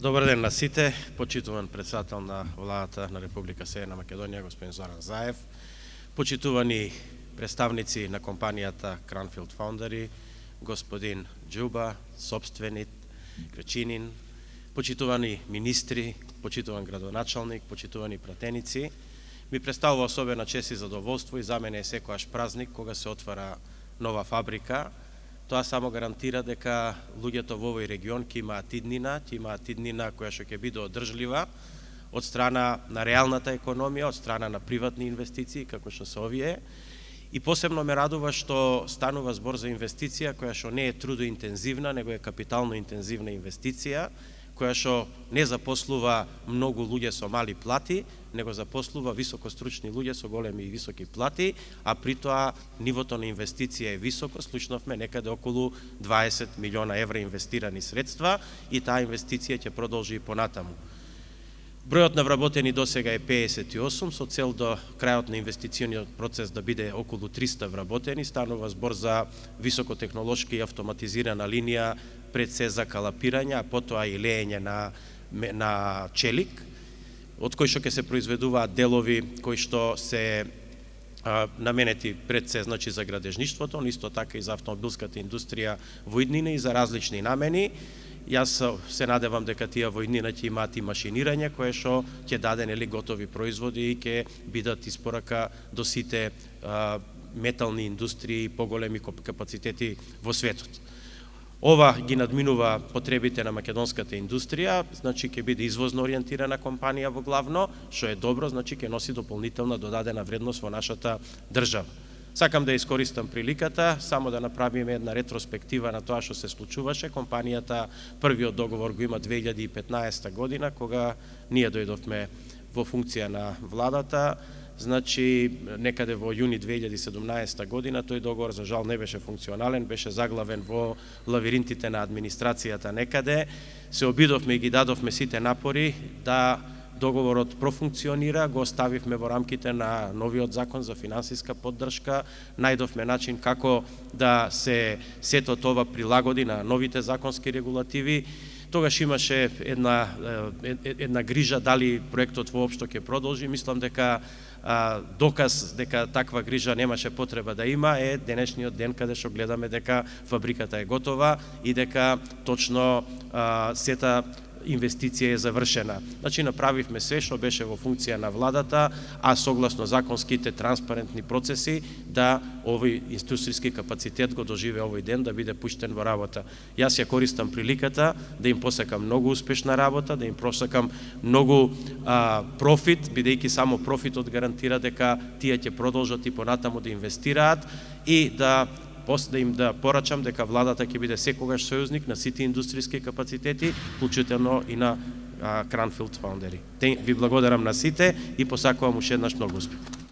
Добар ден на сите, почитуван председател на владата на Република Северна Македонија, господин Зоран Заев, почитувани представници на компанијата Cranfield Foundry, господин Џуба, собственик, Кречинин, почитувани министри, почитуван градоначалник, почитувани пратеници, ми представува особена чест и задоволство и за мене е секојаш празник кога се отвара нова фабрика. Тоа само гарантира дека луѓето во овој регион ќе имаат иднина која што ќе биде одржлива од страна на реалната економија, од страна на приватни инвестиции како што се овие. И посебно ме радува што станува збор за инвестиција која што не е трудоинтензивна, него е капитално интензивна инвестиција, која што не запослува многу луѓе со мали плати, него запослува високостручни луѓе со големи и високи плати, а при тоа нивото на инвестиција е високо, слушнавме некаде околу 20 милиона евра инвестирани средства и таа инвестиција ќе продолжи и понатаму. Бројот на вработени досега е 58, со цел до крајот на инвестициониот процес да биде околу 300 вработени. Станува збор за високотехнолошки и автоматизирана линија, пред се за калапирање, а потоа и леење на челик, од кој што ќе се произведуваат делови кои што се наменети пред се, значи за градежништвото, но исто така и за автомобилската индустрија во иднина и за различни намени. Јас се надевам дека тие во иднина ќе имаат и машинирање кое што ќе даде готови производи и ќе бидат испорака до сите метални индустрии и поголеми капацитети во светот. Ова ги надминува потребите на македонската индустрија, значи ќе биде извозно ориентирана компанија во главно, што е добро, значи ќе носи дополнителна додадена вредност во нашата држава. Сакам да искористам приликата, само да направиме една ретроспектива на тоа што се случуваше. Компанијата првиот договор го има 2015 година, кога ние дојдовме во функција на владата. Значи, некаде во јуни 2017 година тој договор за жал не беше функционален, беше заглавен во лавиринтите на администрацијата некаде. Се обидовме и ги дадовме сите напори да договорот профункционира, го оставивме во рамките на новиот закон за финансиска поддршка, најдовме начин како да се сето тоа прилагоди на новите законски регулативи. Тогаш имаше една грижа дали проектот воопшто ќе продолжи. Мислам дека доказ дека таква грижа немаше потреба да има е денешниот ден каде што гледаме дека фабриката е готова и дека точно сета инвестиција е завршена. Значи, направивме се што беше во функција на владата, а согласно законските транспарентни процеси да овој индустријски капацитет го доживе овој ден да биде пуштен во работа. Јас ја користам приликата да им посакам многу успешна работа, да им посакам многу профит, бидејќи само профитот гарантира дека тие ќе продолжат и понатаму да инвестираат и да им порачам дека владата ќе биде секогаш сојузник на сите индустријски капацитети, вклучително и на Cranfield Foundry. Ви благодарам на сите и посакувам уште еднаш многу успех.